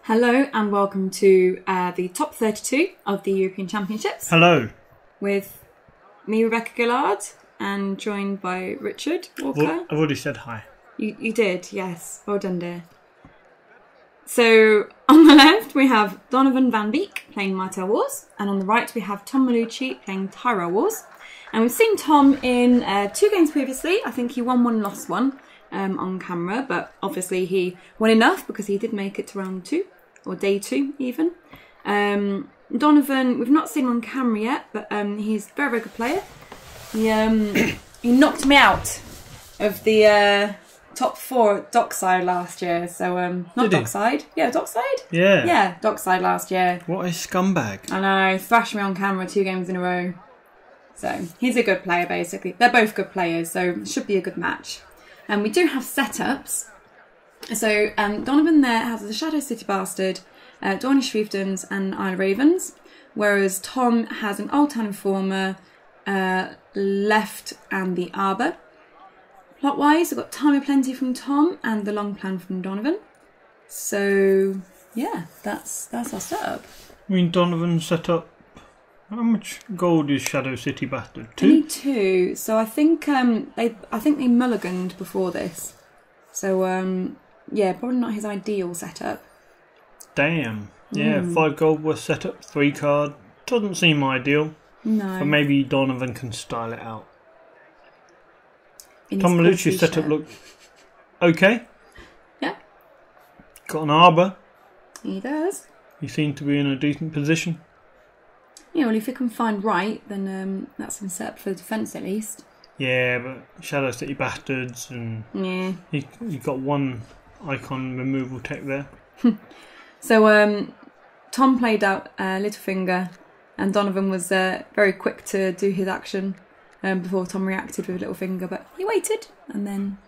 Hello and welcome to the top 32 of the European Championships. Hello. With me, Rebecca Gillard, and joined by Richard Walker. Well, I've already said hi. You did, yes. Well done, dear. So, on the left we have Donovan van Beek playing Martell Wars, and on the right we have Tom Melucci playing Tyrell Wars. And we've seen Tom in 2 games previously. I think he won one, lost one on camera, but obviously he won enough because he did make it to round 2. Or day 2 even. Donovan, we've not seen him on camera yet, but he's a very, very good player. He knocked me out of the top 4 at Dockside last year. So not Dockside. Yeah, Dockside? Yeah. Yeah, Dockside last year. What a scumbag. I know, he thrashed me on camera 2 games in a row. So he's a good player basically. They're both good players, so it should be a good match. And we do have setups. So Donovan there has the Shadow City Bastard, Dornish Fiefdoms and Isle Ravens, whereas Tom has an Old Town Informer, Left and the Arbor. Plot-wise, we've got Time Plenty from Tom and the Long Plan from Donovan. So yeah, that's our setup. I mean, Donovan set up. How much gold is Shadow City Bastard? 2? Only 2. So I think they mulliganed before this. So yeah, probably not his ideal setup. Damn. Yeah, 5 gold worth setup, 3 card. Doesn't seem ideal. No. But maybe Donovan can style it out. Tom Melucci's setup looked okay. Yeah. Got an arbor. He does. He seemed to be in a decent position. Yeah, well, if he can find right, then that's him set up for defence at least. Yeah, but Shadow City Bastards and yeah, he got 1 icon removal tech there. So Tom played out Littlefinger, and Donovan was very quick to do his action before Tom reacted with Littlefinger, but he waited and then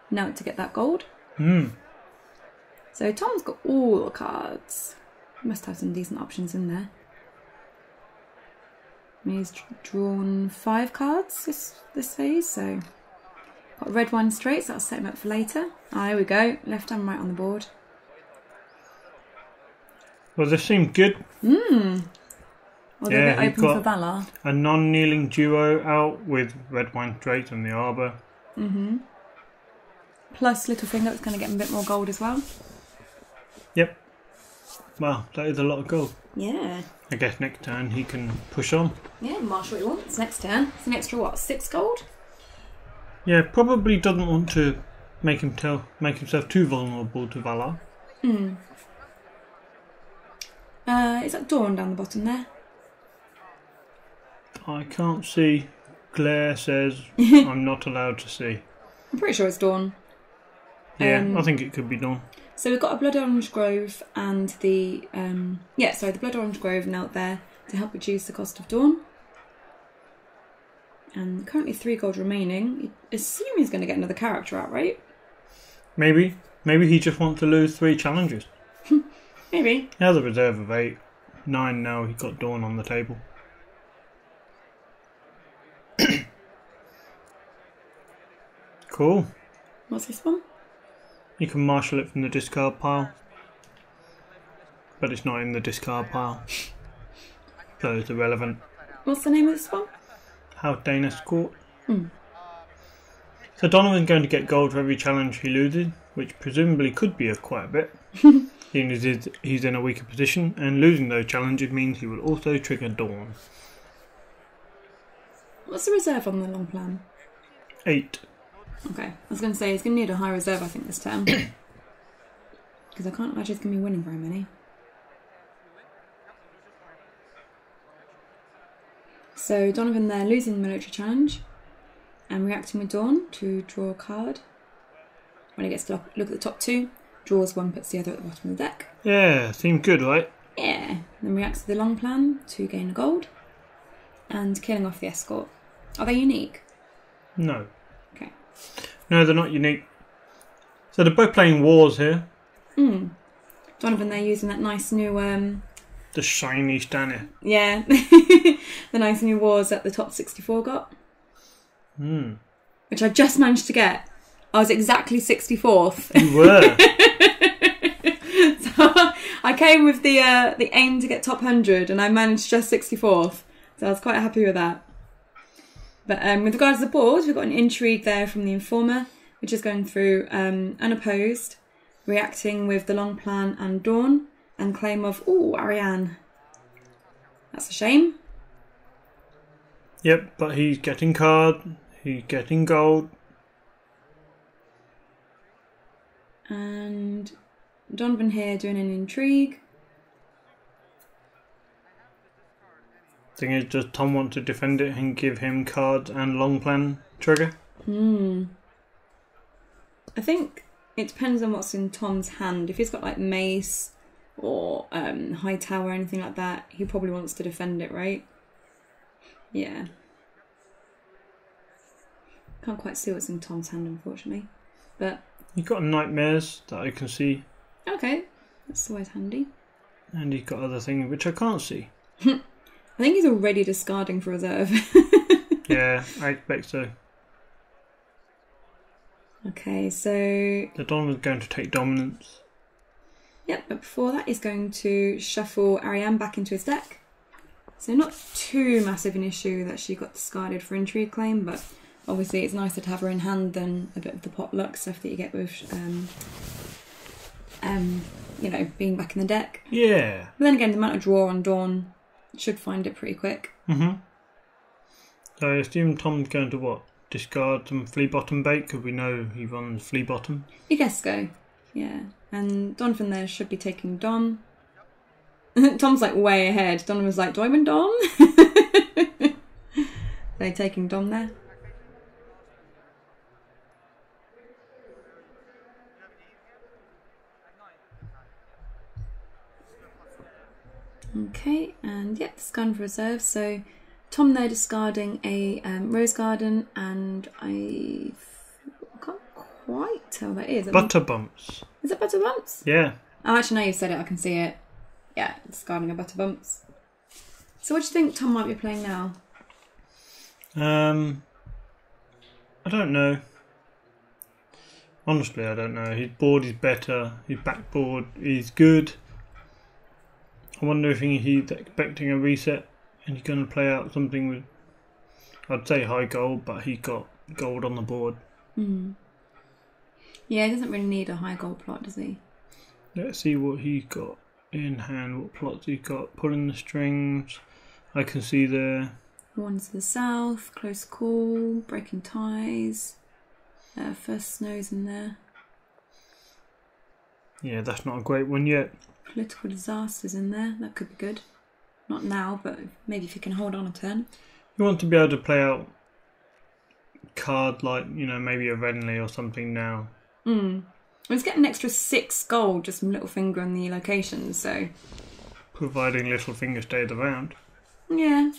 knelt to get that gold. So Tom's got all the cards. He must have some decent options in there. He's drawn 5 cards this phase, so got red one straight, so I'll set him up for later. Ah, here we go, left and right on the board. Well, this seemed good. Well, they're a bit open for Valar. A non-kneeling duo out with red wine straight and the arbor. Plus Littlefinger, that's going to get him a bit more gold as well. Yep. Wow, that is a lot of gold. Yeah. I guess next turn he can push on. Yeah, march what he wants next turn. It's an extra, what, 6 gold? Yeah, probably doesn't want to make himself too vulnerable to Valar. Is that Dawn down the bottom there? I can't see. Claire says I'm not allowed to see. I'm pretty sure it's Dawn. Yeah, I think it could be Dawn. So we've got a Blood Orange Grove and the the Blood Orange Grove knelt there to help reduce the cost of Dawn. And currently 3 gold remaining. I assume he's going to get another character out, right? Maybe he just wants to lose 3 challenges. Maybe. He has a reserve of 8. 9 now. He got Dawn on the table. Cool. What's this one? You can marshal it from the discard pile. But it's not in the discard pile. So it's irrelevant. What's the name of this one? How Danish Court. So Donovan's going to get gold for every challenge he loses, which presumably could be quite a bit. Seeing as he's in a weaker position, and losing those challenges means he will also trigger Dawn. What's the reserve on the long plan? 8. Okay, I was going to say he's going to need a high reserve, I think, this term. Because I can't imagine he's going to be winning very many. So Donovan there losing the military challenge and reacting with Dawn to draw a card. When he gets to look at the top 2, draws 1, puts the other at the bottom of the deck. Yeah, seemed good, right? Yeah. Then reacts to the long plan to gain a gold and killing off the escort. Are they unique? No. Okay. No, they're not unique. So they're both playing wars here. Donovan there using that nice new... the shiny Stanley. Yeah. The nice new wars that the top 64 got. Which I just managed to get. I was exactly 64th. You were. So I came with the aim to get top 100 and I managed just 64th. So I was quite happy with that. But with regards to the board, we've got an intrigue there from the Informer, which is going through unopposed, reacting with the long plan and Dawn, and claim of, Ariane. That's a shame. Yep, but he's getting card, he's getting gold. And Donovan here doing an intrigue. Thing is, does Tom want to defend it and give him cards and long plan trigger? I think it depends on what's in Tom's hand. If he's got like mace or high tower or anything like that, he probably wants to defend it, right? Yeah. Can't quite see what's in Tom's hand, unfortunately. But He's got nightmares that I can see. okay, that's always handy. And he's got other things which I can't see. I think he's already discarding for reserve. Yeah, I expect so. Okay, so The Donovan's going to take dominance. yep, but before that he's going to shuffle Ariane back into his deck. So not too massive an issue that she got discarded for intrigue claim, but obviously it's nicer to have her in hand than a bit of the potluck stuff that you get with you know, being back in the deck. Yeah. But then again, the amount of draw on Dawn should find it pretty quick. So I assume Tom's going to what? Discard some flea bottom bait, because we know he runs flea bottom. I guess so. Yeah. And Donovan there should be taking Dom. Tom's like way ahead. Donovan's like, do I win Dom? They're taking Dom there. Okay, and yep, discard for reserve. So Tom there discarding a Rose Garden, and I can't quite tell what that is. Butter bumps. Is it Butter Bumps? Yeah. Oh, actually, now you've said it, I can see it. Yeah, discarding a Butter Bumps. So what do you think Tom might be playing now? I don't know. Honestly, I don't know. His board is better. His backboard is good. I wonder if he's expecting a reset and he's going to play out something with, I'd say high gold, but he's got gold on the board. Yeah, he doesn't really need a high gold plot, does he? Let's see what he's got in hand, what plots he's got. Pulling the strings, I can see there. One to the south, close call, breaking ties, first snows in there. Yeah, that's not a great one yet. Political disasters in there, that could be good. Not now, but maybe if you can hold on a turn. You want to be able to play out card like, you know, maybe a Renly or something now. Let's get an extra 6 gold just from Littlefinger on the locations, so. Providing Littlefinger stays around. Yeah.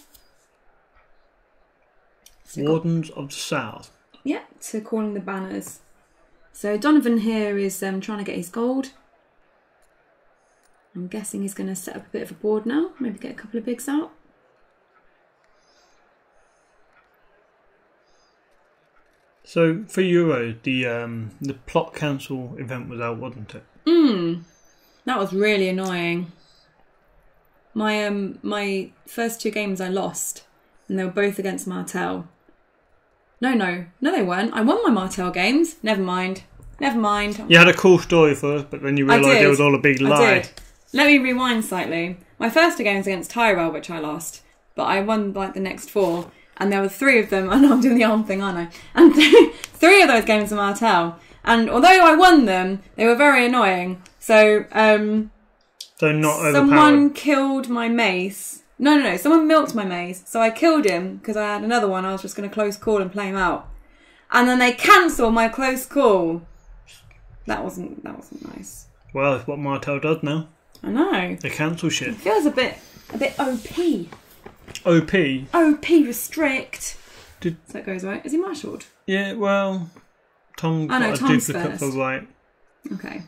So Wardens of the South. Yeah, to calling the banners. So Donovan here is trying to get his gold. I'm guessing he's going to set up a bit of a board now. Maybe get a couple of bigs out. So for Euros, the plot cancel event was out, wasn't it? That was really annoying. My first 2 games I lost, and they were both against Martell. No, they weren't. I won my Martell games. Never mind. You had a cool story for us, but then you realised it was all a big lie. I did. Let me rewind slightly. My first 2 games against Tyrell, which I lost, but I won like the next 4, and there were 3 of them. I know I'm doing the arm thing, aren't I? And 3 of those games were Martell. And although I won them, they were very annoying. So, so not overpowered. Someone killed my mace. No. Someone milked my mace. So I killed him because I had another one. I was just going to close call and play him out. And then they cancelled my close call. That wasn't nice. Well, it's what Martell does now. I know. They cancel shit. It feels a bit OP. OP? OP restrict. So it goes right. Is he marshalled? Yeah, well, Tom got a Tom's duplicate first. for right. Okay.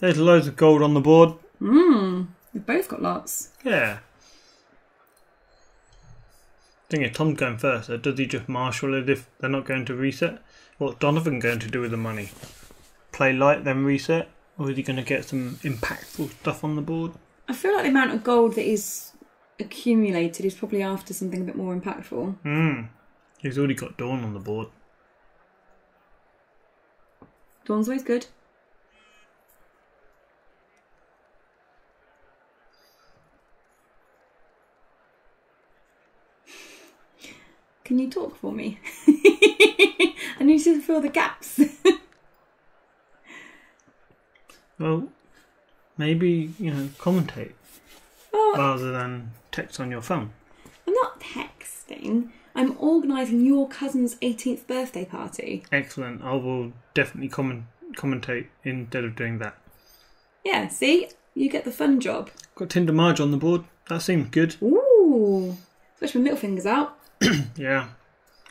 There's loads of gold on the board. They've both got lots. Yeah. Thing is, Tom's going first, so does he just marshal it if they're not going to reset? What's Donovan going to do with the money? Play light, then reset? Or is he going to get some impactful stuff on the board? I feel like the amount of gold that he's accumulated is probably after something a bit more impactful. He's already got Dawn on the board. Dawn's always good. Can you talk for me? I need to fill the gaps. Well, maybe, commentate rather than text on your phone. I'm not texting. I'm organising your cousin's 18th birthday party. Excellent. I will definitely commentate instead of doing that. Yeah, see? You get the fun job. Got Tinder Marge on the board. That seems good. Ooh. Especially with middle fingers out. Yeah.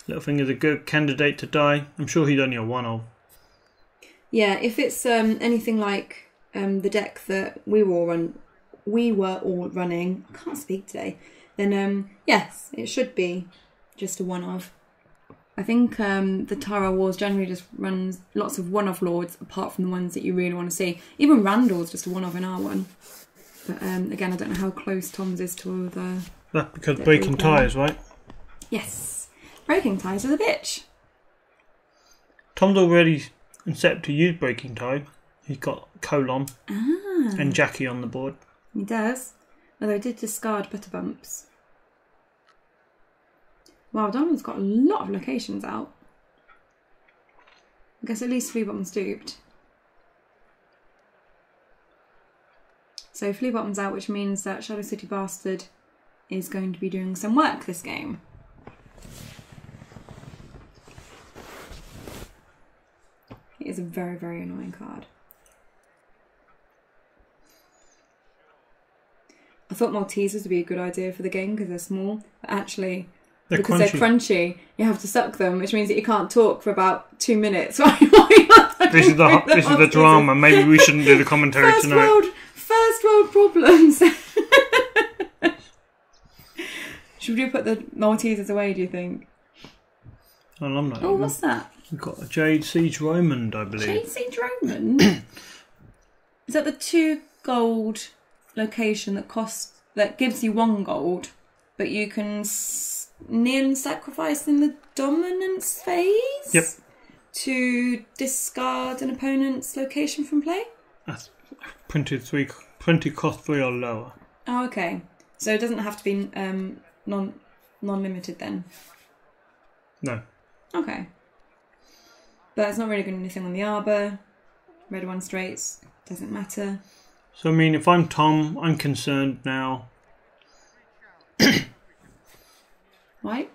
Littlefinger's a good candidate to die. I'm sure he's only a one-of. Yeah, if it's anything like the deck that we were all running, I can't speak today, then yes, it should be just a one-of. I think the Tyrell Wars generally just runs lots of one-of lords, apart from the ones that you really want to see. Even Randall's just a one-of in our one. But again, I don't know how close Tom's is to the... That's because breaking ties, right? Yes. Breaking ties are the bitch. Tom's already set to use breaking tie. He's got Colon and Jackie on the board. He does. Although he did discard Butterbumps. Wow, Donovan's got a lot of locations out. I guess at least Fleabottom's duped. So Fleabottom's out, which means that Shadow City Bastard is going to be doing some work this game. It is a very, very annoying card. I thought Maltesers would be a good idea for the game because they're small, but actually, they're crunchy, you have to suck them, which means that you can't talk for about 2 minutes. This is the drama. Maybe we shouldn't do the commentary tonight. First world problems. Should we put the Maltesers away, do you think? Well, I'm not. Oh, what's that? We've got a Jade Siege Romand, I believe. Jade Siege Romand? Is that the 2 gold location that gives you 1 gold, but you can kneel and sacrifice in the dominance phase? Yep. To discard an opponent's location from play? That's printed cost 3 or lower. Oh, okay. So it doesn't have to be non-limited then? No. Okay. But it's not really going to do anything on the Arbor. Red 1 straights. Doesn't matter. So, I mean, if I'm Tom, I'm concerned now. Why?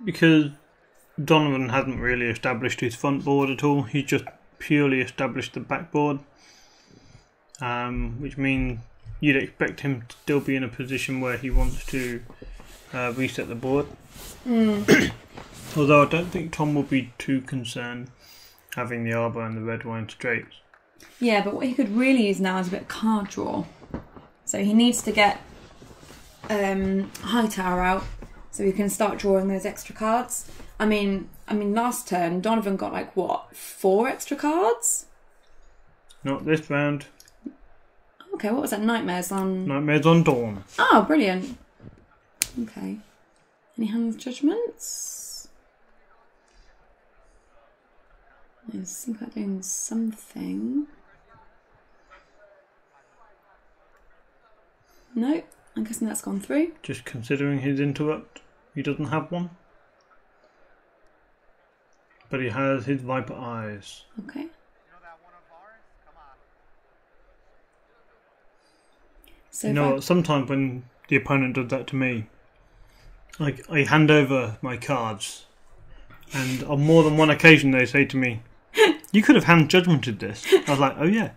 Because Donovan hasn't really established his front board at all. He's just purely established the backboard. Which means you'd expect him to still be in a position where he wants to reset the board. Although I don't think Tom will be too concerned having the Arbor and the red wine straights. Yeah, but what he could really use now is a bit of card draw. So he needs to get Hightower out so he can start drawing those extra cards. I mean, last turn Donovan got like what, 4 extra cards? Not this round. Okay, what was that? Nightmares on Dawn. Oh, brilliant. Okay. Any hands judgments? I think I'm doing something. No, I'm guessing that's gone through. Just considering his interrupt, he doesn't have one. But he has his Viper Eyes. Okay. So sometimes when the opponent does that to me, like I hand over my cards, and on more than one occasion they say to me, "You could have hand judgmented this." I was like, "Oh yeah."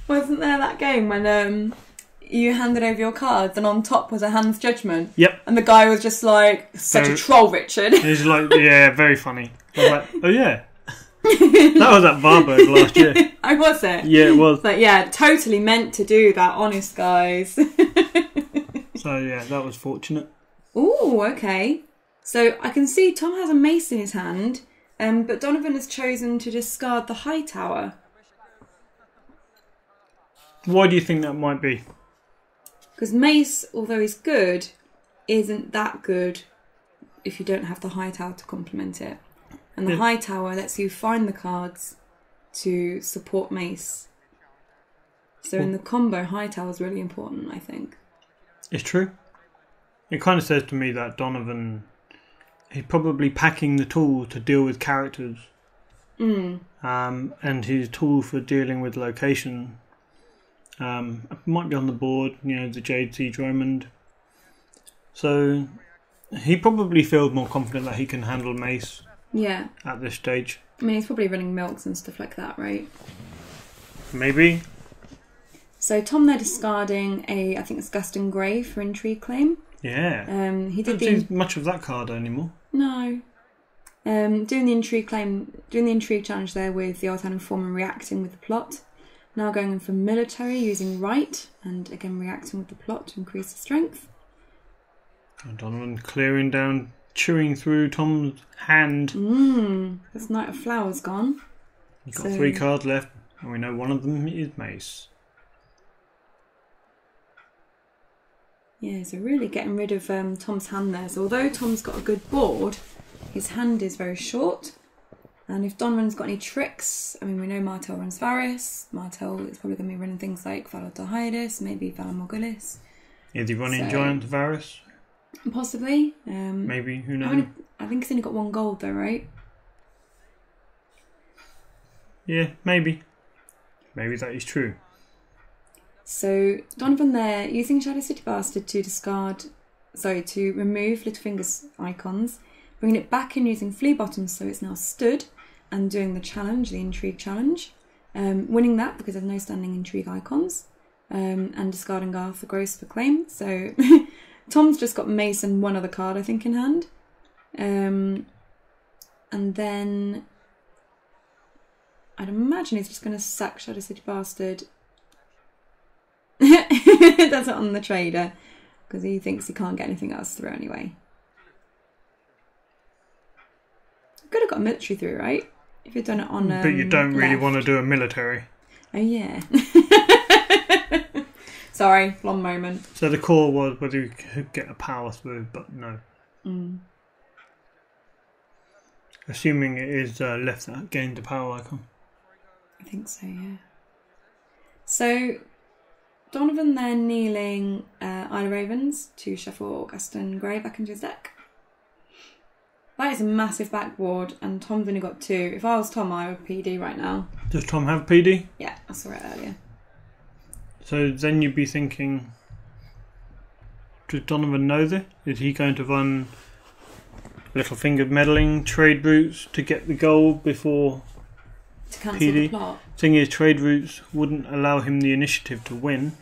Wasn't there that game when you handed over your cards and on top was a hand's judgment? Yep. And the guy was just like, "Such a troll, Richard." He's like, "Yeah, very funny." I was like, "Oh yeah." That was at Varberg last year. Oh, was it? Yeah, it was. But yeah, totally meant to do that, honest guys. So yeah, that was fortunate. Ooh, okay. So I can see Tom has a mace in his hand, but Donovan has chosen to discard the Hightower. Why do you think that might be? Because Mace, although he's good, isn't that good if you don't have the high tower to complement it. And the high tower lets you find the cards to support Mace. So in the combo, high tower is really important, I think. It's true. It kind of says to me that Donovan, he's probably packing the tool to deal with characters. And his tool for dealing with location might be on the board, the Jade Siege Romand. So he probably feels more confident that he can handle Mace. Yeah. At this stage. I mean, he's probably running milks and stuff like that, right? Maybe. So Tom, they're discarding I think it's Guston Grey for Intrigue Claim. Yeah. He did don't see much of that card anymore. No. Doing the Intrigue Claim, doing the Intrigue challenge there with the alternative form and reacting with the plot. Now going in for military using right and again reacting with the plot to increase the strength. And Donovan clearing down, chewing through Tom's hand. This Knight of Flowers gone. You've got 3 cards left, and we know one of them is Mace. Yeah, so really getting rid of Tom's hand there. So although Tom's got a good board, his hand is very short. And if Donovan's got any tricks, I mean, we know Martell runs Varys. Martell is probably going to be running things like Valar Dohaeris, maybe Valar Morghulis. Is he running Giant Varys? Possibly. Maybe, who knows? I think he's only got 1 gold though, right? Yeah, maybe. Maybe that is true. So Donovan there using Shadow City Bastard to to remove Littlefinger's icons, bringing it back in using Flea Bottoms so it's now stood and doing the challenge, the Intrigue challenge. Winning that because there's no standing Intrigue icons. And discarding Arthur Gross for claim. So Tom's just got Mace and 1 other card, I think, in hand. And then I'd imagine he's just going to sack Shadow City Bastard. That's it on the trader because he thinks he can't get anything else through anyway. Could have got a military through, right? If you'd done it on but you don't really want to do a military. Oh yeah. Sorry, long moment. So the core was whether you could get a power through, but no. Assuming it is left that gained the power icon. I think so, yeah. So Donovan then kneeling Isle Ravens to shuffle Guston Grey back into his deck. That is a massive backboard, and Tom's only got 2. If I was Tom, I would PD right now. Does Tom have PD? Yeah, I saw it earlier. So then you'd be thinking, does Donovan know this? Is he going to run Littlefinger meddling trade routes to get the gold before to cancel PD? The plot? Thing is, trade routes wouldn't allow him the initiative to win.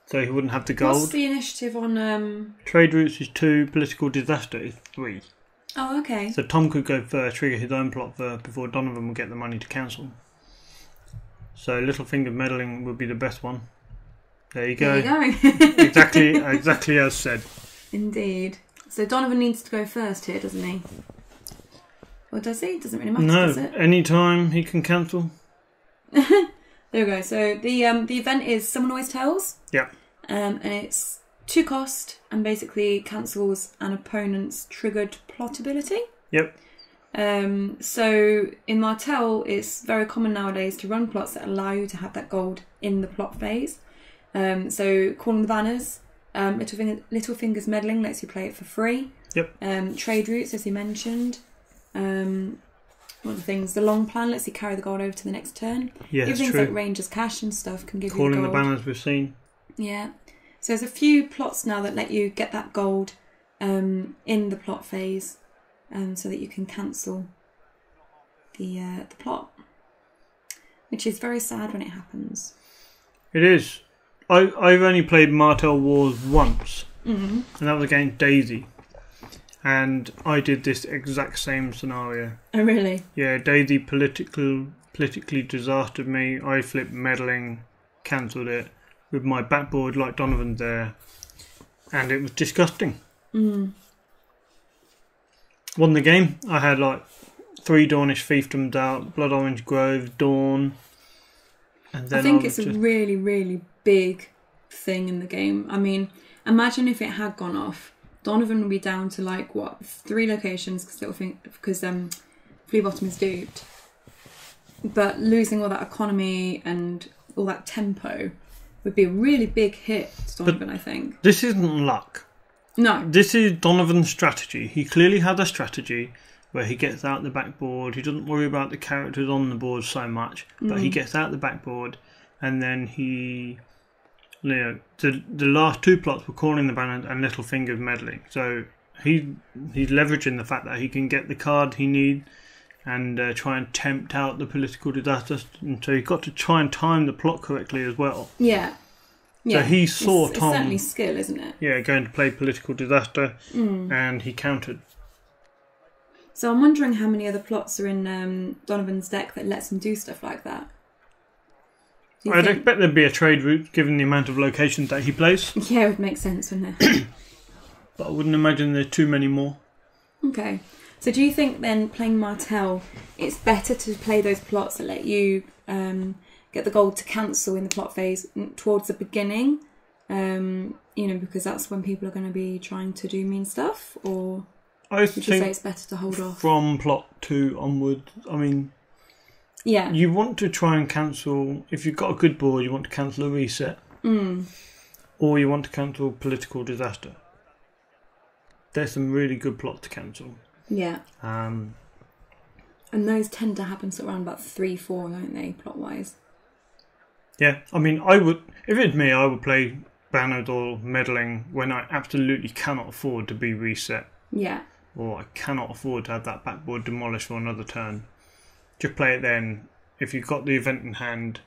So he wouldn't have the gold. What's the initiative on... Trade routes is 2, political disaster is 3. Oh, okay. So Tom could go first, trigger his own plot first before Donovan would get the money to cancel. So Littlefinger meddling would be the best one. There you go. There you go. exactly as said. Indeed. So Donovan needs to go first here, doesn't he? Or does he? Doesn't really matter, no, does it? Any time he can cancel. There we go. So the event is Someone Always Tells. Yeah. And it's 2 cost and basically cancels an opponent's triggered plot ability. Yep. So in Martell, it's very common nowadays to run plots that allow you to have that gold in the plot phase. So calling the banners, Littlefinger's meddling lets you play it for free. Yep. Trade routes, as you mentioned. One of the things, the long plan lets you carry the gold over to the next turn. Yeah, Even that's things true. like Rangers Cash and stuff can give you Calling the gold. the banners we've seen. Yeah. So there's a few plots now that let you get that gold in the plot phase, so that you can cancel the plot, which is very sad when it happens. It is. I've only played Martell Wars once, and that was against Daisy. And I did this exact same scenario. Oh, really? Yeah, Daisy politically disastered me. I flipped meddling, cancelled it with my backboard like Donovan there, and it was disgusting. Won the game. I had like 3 Dornish fiefdoms out, Blood Orange Grove, Dawn, And then I think it's a really, really big thing in the game. I mean, imagine if it had gone off. Donovan would be down to like, what, 3 locations because Flea Bottom is duped. But losing all that economy and all that tempo would be a really big hit to Donovan, I think. This isn't luck. No. This is Donovan's strategy. He clearly had a strategy where he gets out the backboard. He doesn't worry about the characters on the board so much, but he gets out the backboard, and then he, the last 2 plots were Calling the Banner and Littlefinger's meddling. So he's leveraging the fact that he can get the card he needs and try and tempt out the political disaster. And so you've got to try and time the plot correctly as well. Yeah. Yeah. So he saw it's Tom. It's certainly skill, isn't it? Yeah, going to play political disaster, and he countered. So I'm wondering how many other plots are in Donovan's deck that lets him do stuff like that. I'd expect there'd be a trade route given the amount of locations that he plays. Yeah, it would make sense, wouldn't it? But I wouldn't imagine there's too many more. Okay. So do you think then, playing Martell, it's better to play those plots that let you get the gold to cancel in the plot phase towards the beginning? Because that's when people are going to be trying to do mean stuff? Or would you say it's better to hold off? From plot 2 onwards, I mean... Yeah. You want to try and cancel... If you've got a good board, you want to cancel a reset. Or you want to cancel political disaster. There's some really good plots to cancel. Yeah. And those tend to happen sort of around about 3-4, don't they, plot-wise? Yeah. I mean, I would... If it's me, I would play Banners or Meddling when I absolutely cannot afford to be reset. Yeah. Or I cannot afford to have that backboard demolished for another turn. Just play it then. If you've got the event in hand,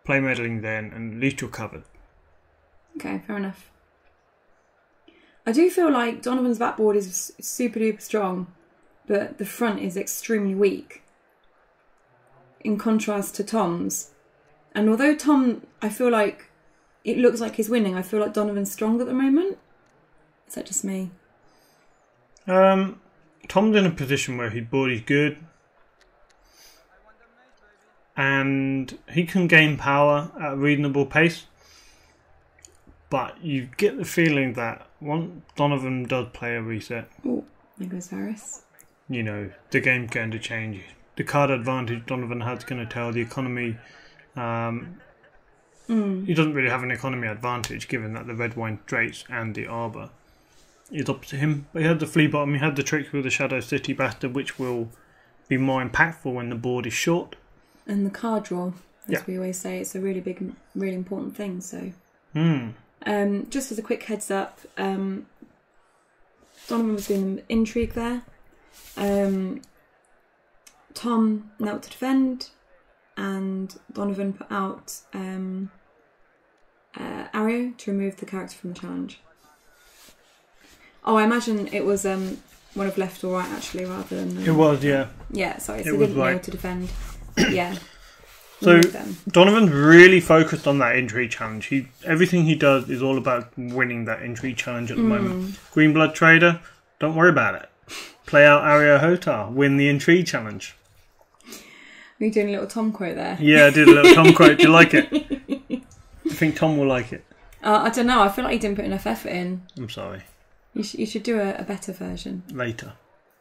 play Meddling then, and at least you're covered. Okay, fair enough. I do feel like Donovan's backboard is super duper strong, but the front is extremely weak. In contrast to Tom's. And although Tom, I feel like it looks like he's winning, I feel like Donovan's strong at the moment. Is that just me? Tom's in a position where his board is good. And he can gain power at a reasonable pace. But you get the feeling that once Donovan does play a reset... Oh, there goes Varys. The game's going to change. The card advantage Donovan has going to tell the economy... He doesn't really have an economy advantage given that the Red Wine Straits and the Arbor is up to him. But he had the Flea Bottom, he had the tricks with the Shadow City Bastard, which will be more impactful when the board is short. And the card draw, as we always say, it's a really big, really important thing. So, just as a quick heads up, Donovan was doing intrigue there. Tom knelt to defend, and Donovan put out Ario to remove the character from the challenge. Oh, I imagine it was one of left or right actually, rather than. It was, yeah. Yeah, sorry, so he didn't kneel to defend. Yeah. So Donovan's really focused on that intrigue challenge. Everything he does is all about winning that intrigue challenge at the moment. Greenblood Trader, don't worry about it. Play out Ario Hotar, win the intrigue challenge. Are you doing a little Tom quote there? Yeah, I did a little Tom quote. Do you like it? I think Tom will like it. I don't know. I feel like you didn't put enough effort in. I'm sorry. You should do a better version. Later.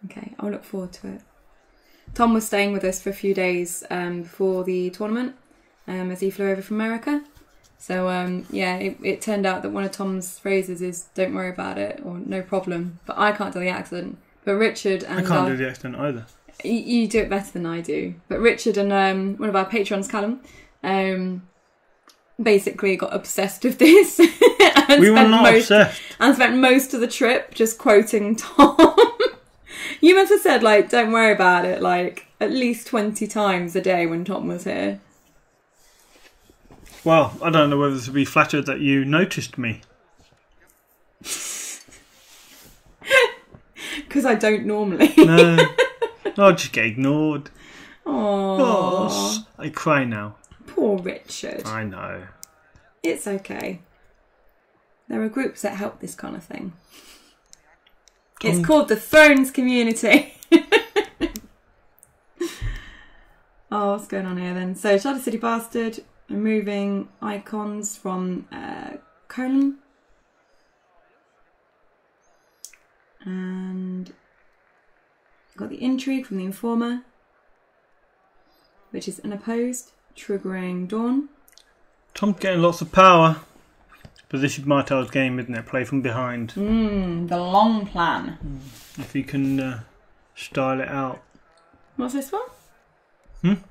Okay, I'll look forward to it. Tom was staying with us for a few days before the tournament as he flew over from America. So, it turned out that one of Tom's phrases is, don't worry about it, or no problem. But I can't do the accent. But Richard and... I can't do the accent either. You do it better than I do. But Richard and one of our patrons, Callum, basically got obsessed with this. We were not obsessed. And spent most of the trip just quoting Tom. You must have said, don't worry about it, at least 20 times a day when Tom was here. Well, I don't know whether to be flattered that you noticed me. Because I don't normally. No. I'll just get ignored. Aww. I cry now. Poor Richard. I know. It's okay. There are groups that help this kind of thing. It's called the Thrones Community. Oh, what's going on here then? So, Shadow City Bastard. removing icons from colon. And got the intrigue from the informer, which is unopposed, triggering Dawn. Tom's getting lots of power. But this is Martell's game, isn't it? Play from behind. The long plan. If you can style it out. What's this one?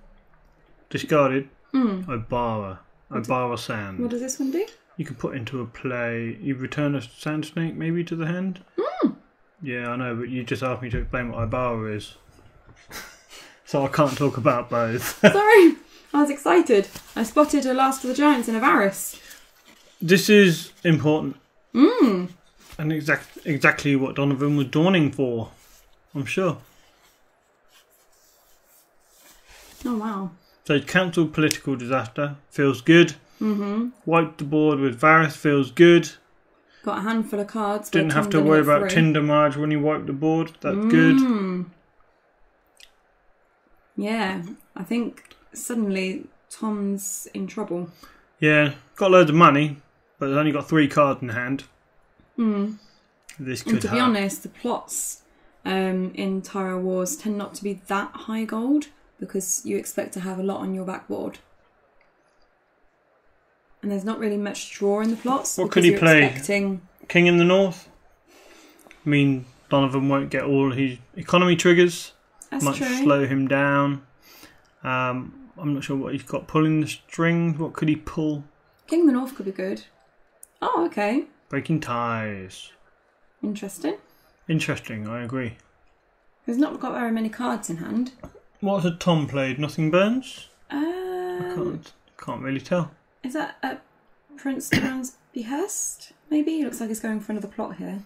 Discarded. Obara. Obara Sand. What does this one do? You can put into a play. You return a sand snake maybe to the hand. Yeah, I know, but you just asked me to explain what Obara is. So I can't talk about both. Sorry, I was excited. I spotted a Last of the Giants in a Varus. This is important. And exactly what Donovan was dawning for, I'm sure. Oh, wow. So cancelled political disaster, feels good. Wiped the board with Varus, feels good. Got a handful of cards. Didn't have to worry about Tinder Marge when you wiped the board, that's good. Yeah, I think suddenly Tom's in trouble. Yeah, got loads of money, but has only got 3 cards in hand. This could and to be honest, the plots in Tyrell Wars tend not to be that high gold because you expect to have a lot on your backboard. And there's not really much draw in the plots. What could he play? Expecting... King in the North? I mean, Donovan won't get all his economy triggers. That's might true. slow him down. I'm not sure what he's got pulling the strings. What could he pull? King in the North could be good. Oh, okay. Breaking ties. Interesting. Interesting, I agree. He's not got very many cards in hand. What has Tom played? Nothing Burns? I can't really tell. Is that at Prince Brown's behest? Maybe? It looks like he's going for another plot here.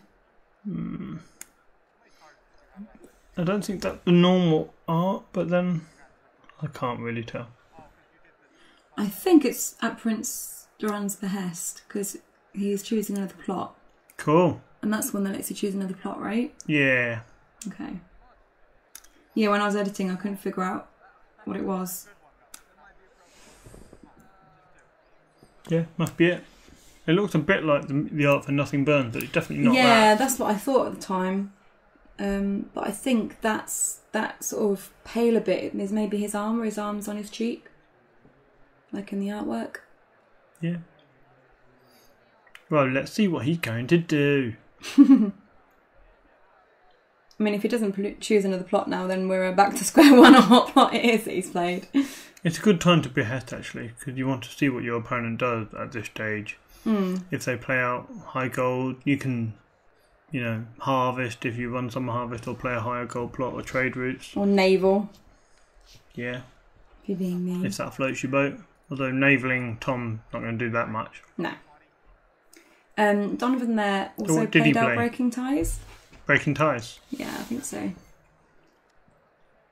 I don't think that's the normal art, but then I can't really tell. I think it's at Prince Duran's behest because he's choosing another plot. Cool. And that's one that lets you choose another plot, right? Yeah. Okay. Yeah, when I was editing, I couldn't figure out what it was. Yeah, must be it. It looks a bit like the art for Nothing Burns, but it's definitely not that. Yeah, that's what I thought at the time. But I think that's that sort of paler bit. There's maybe his arm or his arm's on his cheek. Like in the artwork. Yeah. Well, let's see what he's going to do. I mean, if he doesn't choose another plot now, then we're back to square one on what plot it is that he's played. It's a good time to behest, actually, because you want to see what your opponent does at this stage. If they play out high gold, you can, harvest if you run some harvest or play a higher gold plot or trade routes. Or naval. Yeah. If you're being mean. If that floats your boat. Although navaling Tom not going to do that much. No. Donovan there also played out Breaking Ties. Breaking Ties? Yeah, I think so.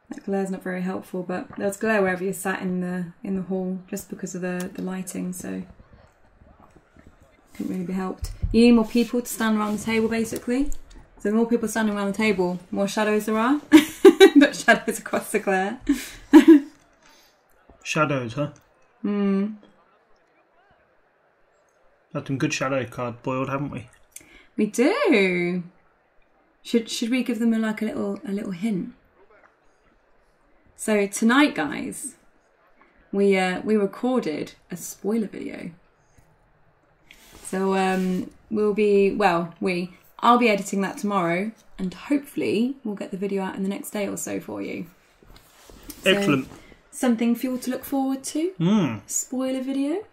That glare's not very helpful, but there's glare wherever you're sat in the hall just because of the lighting, so couldn't really be helped. You need more people to stand around the table, basically. So the more people standing around the table, more shadows there are. But shadows across the glare. Shadows, huh? Had some good shadow cards boiled, haven't we? We do. Should we give them a little hint? So tonight, guys, we recorded a spoiler video. So I'll be editing that tomorrow, and hopefully we'll get the video out in the next day or so for you. So, excellent. Something for you all to look forward to. Spoiler video.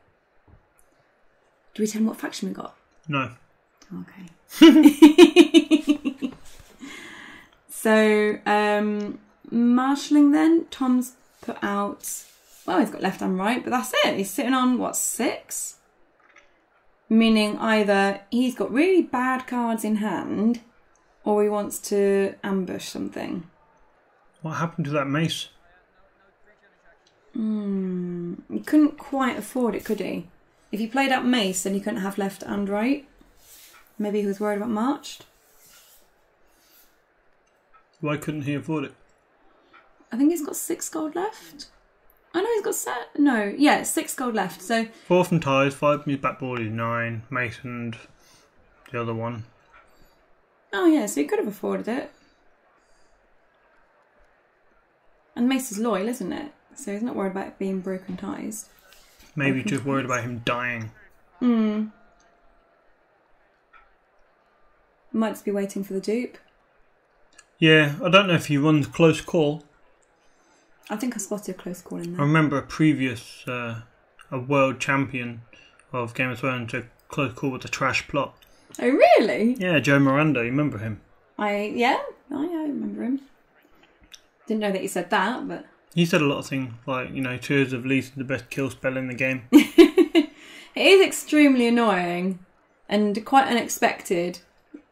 Do we tell them what faction we got? No. Okay. So, marshalling then. Tom's put out... Well, he's got left and right, but that's it. He's sitting on, 6? Meaning either he's got really bad cards in hand, or he wants to ambush something. What happened to that mace? He couldn't quite afford it, could he? If he played out mace, then he couldn't have left and right. Maybe he was worried about marched. Why couldn't he afford it? I think he's got 6 gold left. Oh no, he's got set. No, yeah, 6 gold left. So 4 from Ty's, 5 from his backboard is 9. Mace and the other one. Oh yeah, so he could have afforded it. And Mace is loyal, isn't it? So he's not worried about it being broken ties. Maybe just worried about him dying. Might just be waiting for the dupe. Yeah, I don't know if he runs close call. I think I spotted a close call in I there. remember a previous, a world champion of Game of Thrones, a close call with a trash plot. Oh really? Yeah, Joe Miranda, you remember him? Yeah, I remember him. Didn't know that he said that, but He said a lot of things like, you know, Tears of Least is the best kill spell in the game. it is extremely annoying and quite unexpected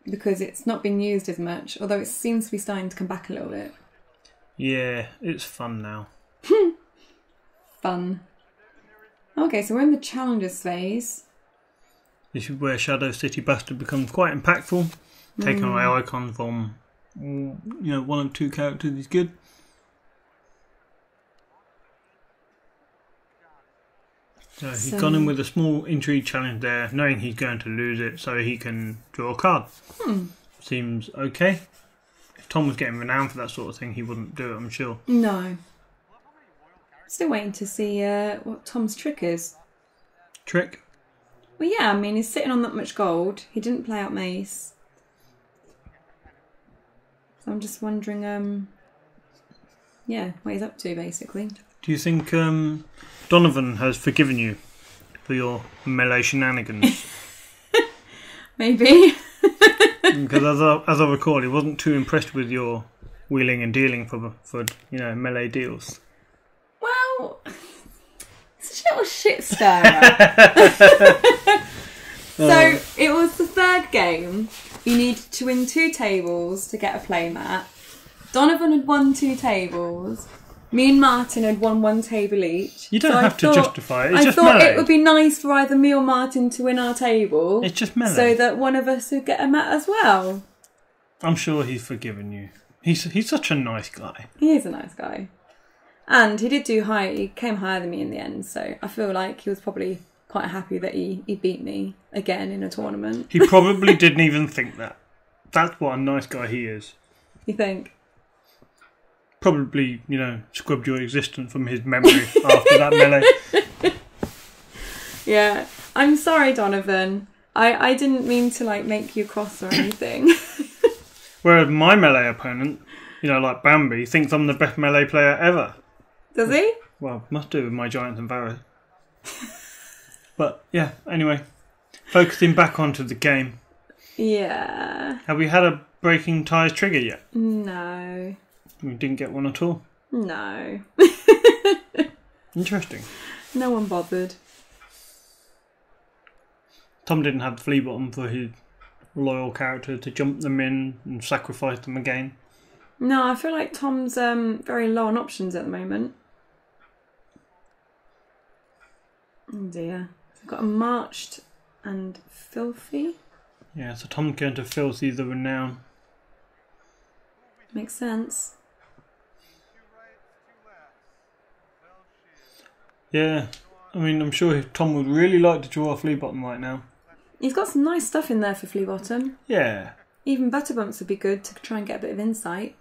because it's not been used as much, although it seems to be starting to come back a little bit. Yeah, it's fun now. Fun. Okay, so we're in the challenges phase. This is where Shadow City Bastard becomes quite impactful. Taking away icon from, you know, 1 or 2 characters is good. So he's gone in with a small intrigue challenge there, knowing he's going to lose it, so he can draw a card. Seems okay. If Tom was getting renowned for that sort of thing, he wouldn't do it, I'm sure. No. Still waiting to see what Tom's trick is. Trick? Well, yeah, I mean, he's sitting on that much gold. He didn't play out Mace. So I'm just wondering, yeah, what he's up to, basically. Do you think Donovan has forgiven you for your melee shenanigans? Maybe. Because as I recall, he wasn't too impressed with your wheeling and dealing for you know, melee deals. Well, such a little shit stirrer. So it was the 3rd game. You needed to win 2 tables to get a playmat. Donovan had won 2 tables. Me and Martin had won 1 table each. You don't have to justify it. It's I just thought melee. it would be nice for either me or Martin to win our table. It's just melee. So that one of us would get a mat as well. I'm sure he's forgiven you. He's such a nice guy. He is a nice guy. And he did do high. He came higher than me in the end. So I feel like he was probably quite happy that he beat me again in a tournament. He probably didn't even think that. That's what a nice guy he is. You think? Probably, you know, scrubbed your existence from his memory after that melee. Yeah. I'm sorry, Donovan. I didn't mean to, like, make you cross or anything. Whereas my melee opponent, you know, like Bambi, thinks I'm the best melee player ever. Does he? Well, must do with my Giants and Varus. But, yeah, anyway. Focusing back onto the game. Yeah. Have we had a breaking ties trigger yet? No. We didn't get one at all. No. Interesting. No one bothered. Tom didn't have the flea bottom for his loyal character to jump them in and sacrifice them again. No, I feel like Tom's very low on options at the moment. Oh dear. I've got a marched and filthy. Yeah, so Tom's going to Filthy the Renown. Makes sense. Yeah, I mean, I'm sure Tom would really like to draw a flea bottom right now. He's got some nice stuff in there for Flea Bottom. Yeah. Even Butterbumps would be good to try and get a bit of insight.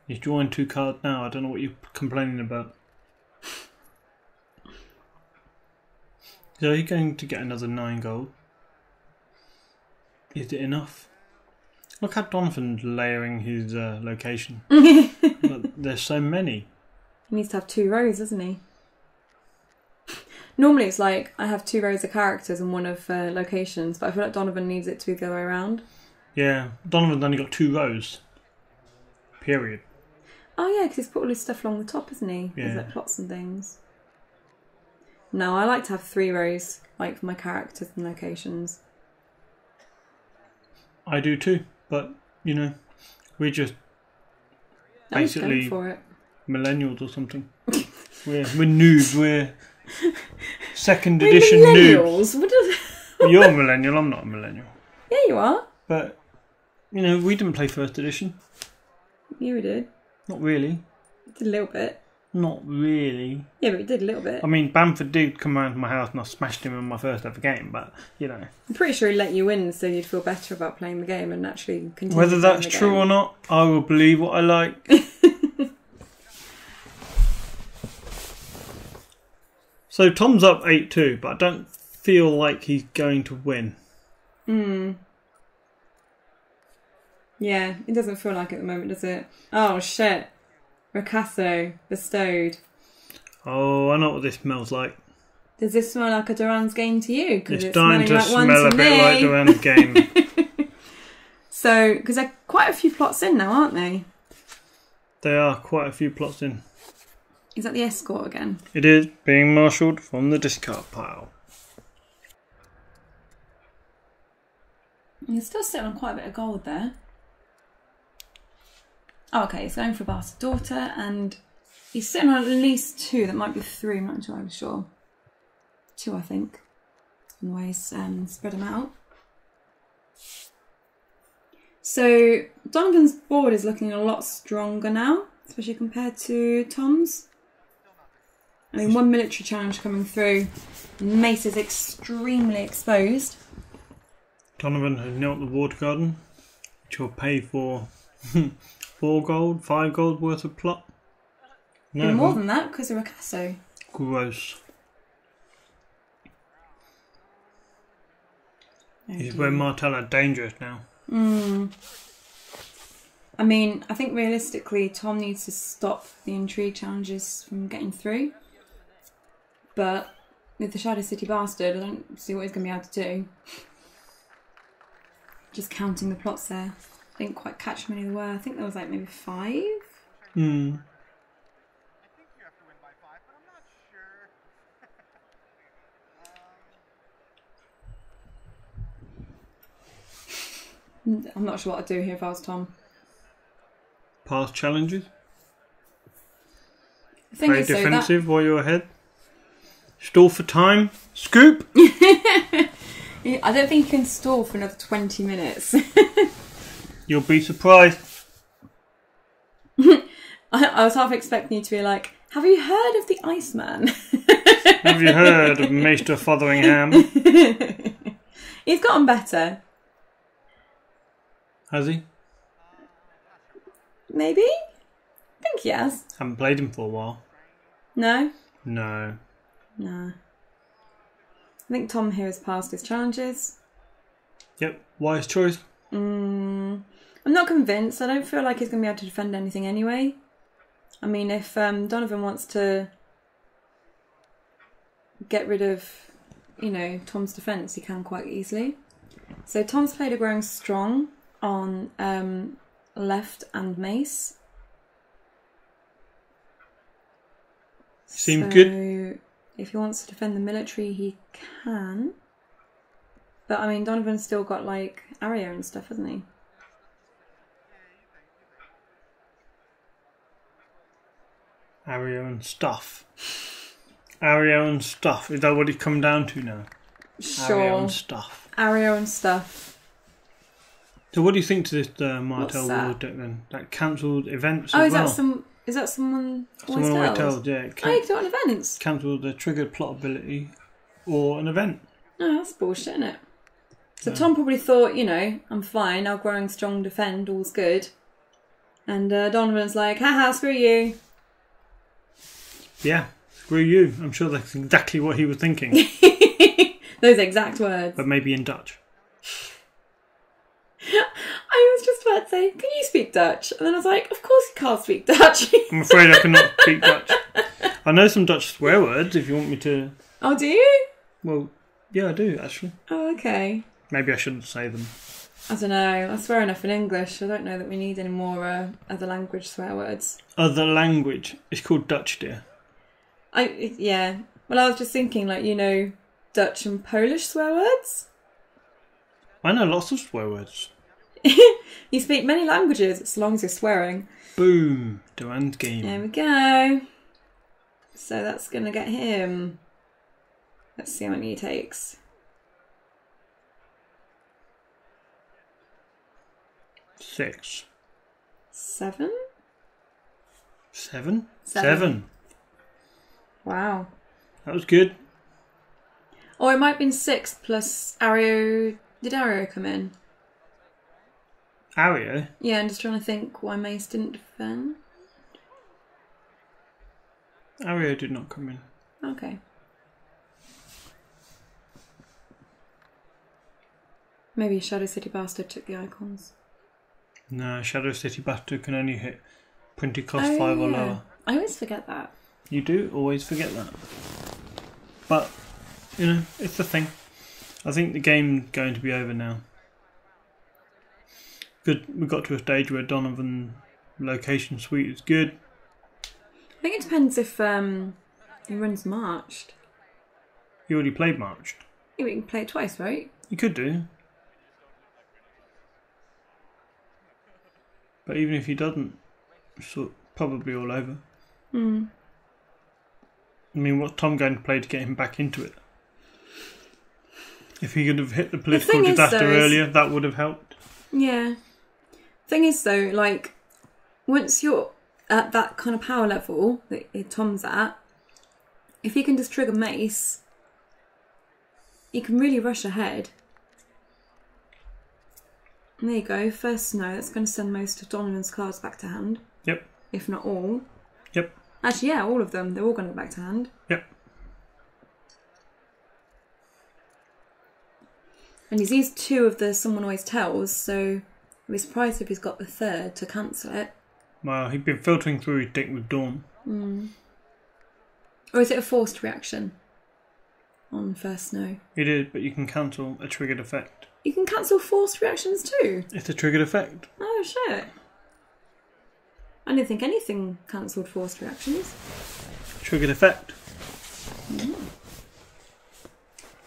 He's drawing 2 cards now. I don't know what you're complaining about. So he's going to get another 9 gold. Is it enough? Look how Donovan's layering his location. Look, there's so many. He needs to have 2 rows, doesn't he? Normally it's like I have 2 rows of characters and 1 of locations, but I feel like Donovan needs it to be the other way around. Yeah, Donovan's only got 2 rows. Period. Oh yeah, because he's put all his stuff along the top, isn't he? Yeah. There's like plots and things. No, I like to have 3 rows, like for my characters and locations. I do too, but, you know, we're just I was going basically for it. millennials or something. we're noobs, we're 2nd We're edition noobs. millennials. What does... Well, you're a millennial, I'm not a millennial. Yeah, you are. But, you know, we didn't play 1st edition. You did. Not really. Did a little bit. Not really. Yeah, but he did a little bit. I mean, Bamford did come around to my house and I smashed him in my first ever game, but, you know. I'm pretty sure he let you win so you'd feel better about playing the game and actually continue. Whether that's true or not, I will believe what I like. So Tom's up 8-2, but I don't feel like he's going to win. Yeah, it doesn't feel like it at the moment, does it? Oh, shit. Ricasso, bestowed. Oh, I know what this smells like. Does this smell like a Duran's game to you? It's starting to smell a bit like Duran's game. So, because there are quite a few plots in now, aren't they? There are quite a few plots in. Is that the escort again? It is being marshalled from the discard pile. You're still sitting on quite a bit of gold there. Oh, okay, he's going for a bastard daughter, and he's sitting on at least 2. That might be 3, I'm not entirely sure. 2, I think. Anyways, spread them out. So Donovan's board is looking a lot stronger now, especially compared to Tom's. I mean, 1 military challenge coming through. Mace is extremely exposed. Donovan has knelt the water garden, which will pay for 4 gold, 5 gold worth of plot. No, more than that because of Ricasso. Gross. He's where Martell are dangerous now. I mean, I think realistically Tom needs to stop the intrigue challenges from getting through. But with the Shadow City Bastard, I don't see what he's going to be able to do. Just counting the plots there. I didn't quite catch how many there were. I think there was like maybe 5. I'm not sure what I'd do here if I was Tom. Past challenges. Very defensive while you're ahead. Stall for time. Scoop! I don't think you can stall for another 20 minutes. You'll be surprised. I was half expecting you to be like, have you heard of the Iceman? Have you heard of Maester Fotheringham? He's gotten better. Has he? Maybe? I think he has. Haven't played him for a while. No? No. No. I think Tom here has passed his challenges. Yep, wise choice. I'm not convinced. I don't feel like he's going to be able to defend anything anyway. I mean, if Donovan wants to get rid of, you know, Tom's defence, he can quite easily. So Tom's played a growing strong on left and mace. Seemed good. If he wants to defend the military, he can. But I mean, Donovan's still got like Ario and stuff, hasn't he? Ario and stuff. Ario and stuff. Is that what it's come down to now? Sure. Ario and stuff. Ario and stuff. So what do you think to this Martell Wars deck then? That cancelled events as well. Is that someone Someone always tells, yeah. You can do it on events. Cancelled the triggered plot ability or an event. No, that's bullshit, isn't it? So Tom probably thought, you know, I'm fine, I'll growing strong defend, all's good. And Donovan's like, haha, screw you. Yeah, screw you. I'm sure that's exactly what he was thinking. Those exact words. But maybe in Dutch. I was just about to say, can you speak Dutch? And then I was like, of course you can't speak Dutch. I'm afraid I cannot speak Dutch. I know some Dutch swear words if you want me to. Oh, do you? Well, yeah, I do actually. Oh, okay. Maybe I shouldn't say them. I don't know. I swear enough in English. I don't know that we need any more other language swear words. Other language? It's called Dutch, dear. Yeah. Well, I was just thinking, like, you know, Dutch and Polish swear words? I know lots of swear words. You speak many languages as long as you're swearing. Boom. Duran's game. There we go. So that's going to get him. Let's see how many he takes. 6. 7? 7? 7. Wow. That was good. Oh, it might have been 6 plus Ario. Did Ario come in? Ario? Yeah, I'm just trying to think why Mace didn't defend. Ario did not come in. Okay. Maybe Shadow City Bastard took the icons. No, Shadow City Bastard can only hit printed cost 5 or lower. I always forget that. You do always forget that. But, you know, it's the thing. I think the game's going to be over now. Good. We got to a stage where Donovan location suite is good. I think it depends if he runs Marched. He already played Marched. Yeah, we can play it twice, right? You could do. But even if he doesn't, it's probably all over. Hmm. I mean, what's Tom going to play to get him back into it? If he could have hit the political disaster earlier, that would have helped. Yeah. Thing is, though, like, once you're at that kind of power level that Tom's at, if he can just trigger Mace, he can really rush ahead. And there you go, first snow. That's going to send most of Donovan's cards back to hand. Yep. If not all. Yep. Actually, yeah, all of them. They're all going to go back to hand. Yep. And he's used 2 of the Someone Always Tells, so I'd be surprised if he's got the 3rd to cancel it. Well, he'd been filtering through his deck with Dawn. Or is it a forced reaction on first snow? It is, but you can cancel a triggered effect. You can cancel forced reactions too? It's a triggered effect. Oh, shit. I didn't think anything cancelled forced reactions. Triggered effect.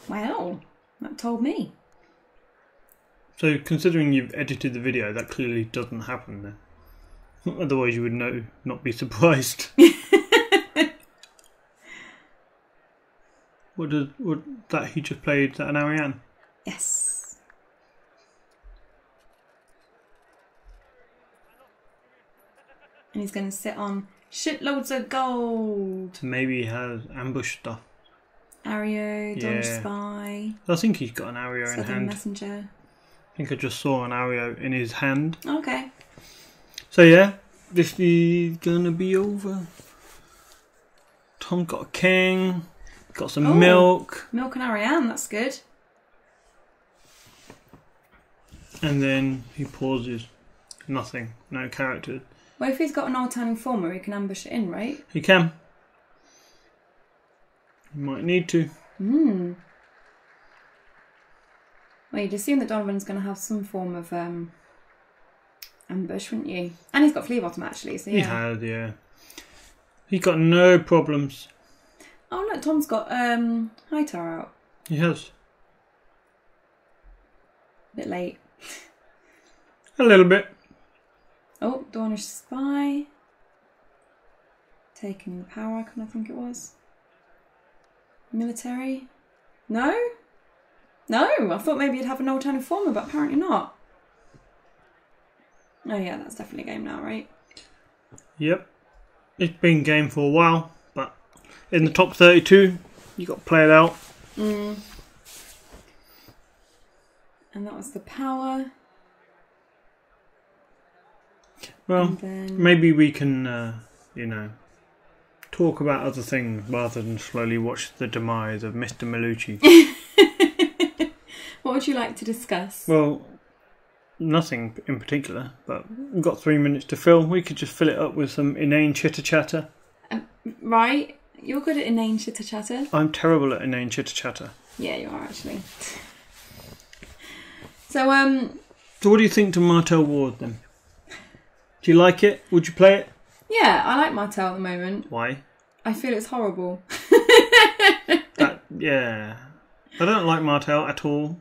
Wow, that told me. So, considering you've edited the video, that clearly doesn't happen then. Otherwise, you would not be surprised. What that he just played? Is that an Ariane? Yes. And he's going to sit on shitloads of gold. Maybe he has ambush stuff. Ario, Yeah. Dodge Spy, I think he's got an Ario in Southern hand. Messenger. I think I just saw an Ario in his hand. Okay. So yeah, this is gonna be over. Tom got a king, got some milk. Milk and Ariane, that's good. And then he pauses. Nothing. No characters. Well, if he's got an Altan Informer, he can ambush it in, right? He can. He might need to. Well, you'd assume that Donovan's going to have some form of ambush, wouldn't you? And he's got Flea Bottom, actually, so yeah. He has, yeah. He's got no problems. Oh, look, Tom's got Hightower out. He has. A bit late. A little bit. Oh, Dornish Spy. Taking the power icon, I think it was. Military. No? No, I thought maybe you'd have an Altan Informer, but apparently not. Oh yeah, that's definitely a game now, right? Yep. It's been game for a while, but in the top 32, you got to play it out. And that was the power. Well, maybe we can, talk about other things rather than slowly watch the demise of Mr. Melucci. What would you like to discuss? Well, nothing in particular, but we've got 3 minutes to fill. We could just fill it up with some inane chitter-chatter. Right, you're good at inane chitter-chatter. I'm terrible at inane chitter-chatter. Yeah, you are, actually. So what do you think to Martell Wars, then? Do you like it? Would you play it? yeah, I like Martell at the moment. Why? I feel it's horrible. Yeah. I don't like Martell at all.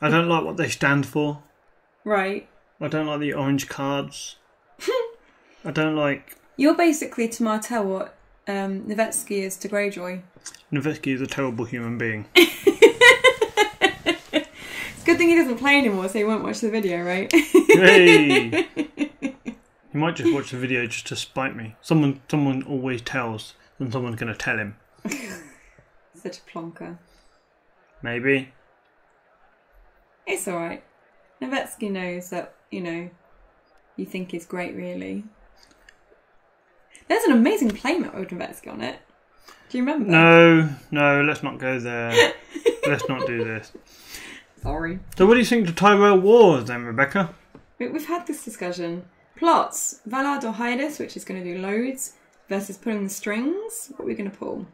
I don't like what they stand for. Right. I don't like the orange cards. I don't like... You're basically to Martell what Nowitzki is to Greyjoy. Nowitzki is a terrible human being. It's a good thing he doesn't play anymore, so he won't watch the video, right? Hey! He might just watch the video just to spite me. Someone always tells, and someone's going to tell him. Such a plonker. Maybe. It's alright. Nowitzki knows that, you think he's great, really. There's an amazing playmat with Nowitzki on it. Do you remember? No, let's not go there. Let's not do this. Sorry. So what do you think of Tyrell Wars then, Rebecca? We've had this discussion. Plots. Valad or Hydus, which is going to do loads, versus pulling the strings. What are we going to pull?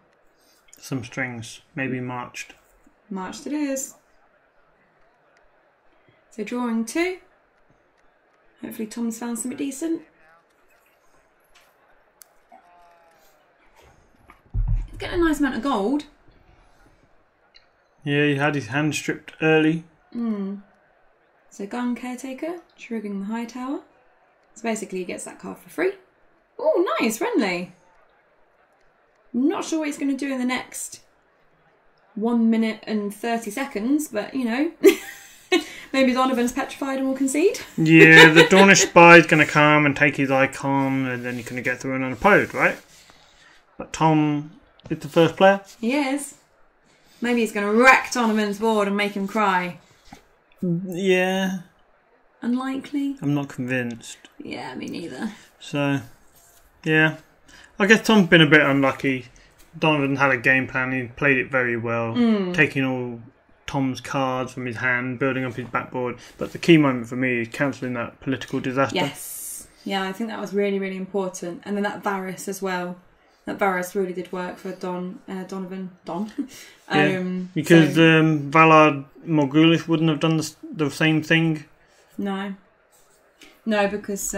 Some strings. Maybe marched. Marched it is. So drawing 2. Hopefully Tom's found something decent. He's getting a nice amount of gold. Yeah, he had his hand stripped early. So Gun Caretaker, triggering the High Tower. So basically he gets that card for free. Oh, nice, friendly. Not sure what he's going to do in the next 1 minute and 30 seconds, but maybe Donovan's petrified and will concede. Yeah, the Dornish spy is going to come and take his icon, and then he's going to get through unopposed, right? But Tom is the first player. He is. Maybe he's going to wreck Donovan's board and make him cry. Yeah. Unlikely. I'm not convinced. Yeah, me neither. So, yeah. I guess Tom's been a bit unlucky. Donovan had a game plan. He played it very well. Taking all Tom's cards from his hand, building up his backboard. But the key moment for me is cancelling that political disaster. Yes. Yeah, I think that was really, really important. And then that Varys as well. That Varys really did work for Donovan. Because Valad Morgulis wouldn't have done the same thing. No, because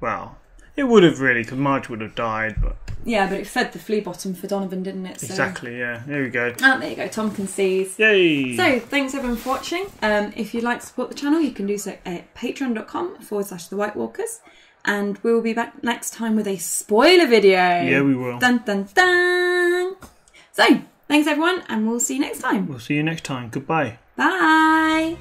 well, it would have really, because Marge would have died, but yeah, but it fed the flea bottom for Donovan, didn't it? So... Exactly. Yeah. There we go. Oh, there you go. Tom concedes. Yay! So thanks everyone for watching. If you'd like to support the channel, you can do so at patreon.com/The White Walkers. And we'll be back next time with a spoiler video. Yeah, we will. Dun dun dun. So, thanks everyone, and we'll see you next time. We'll see you next time. Goodbye. Bye.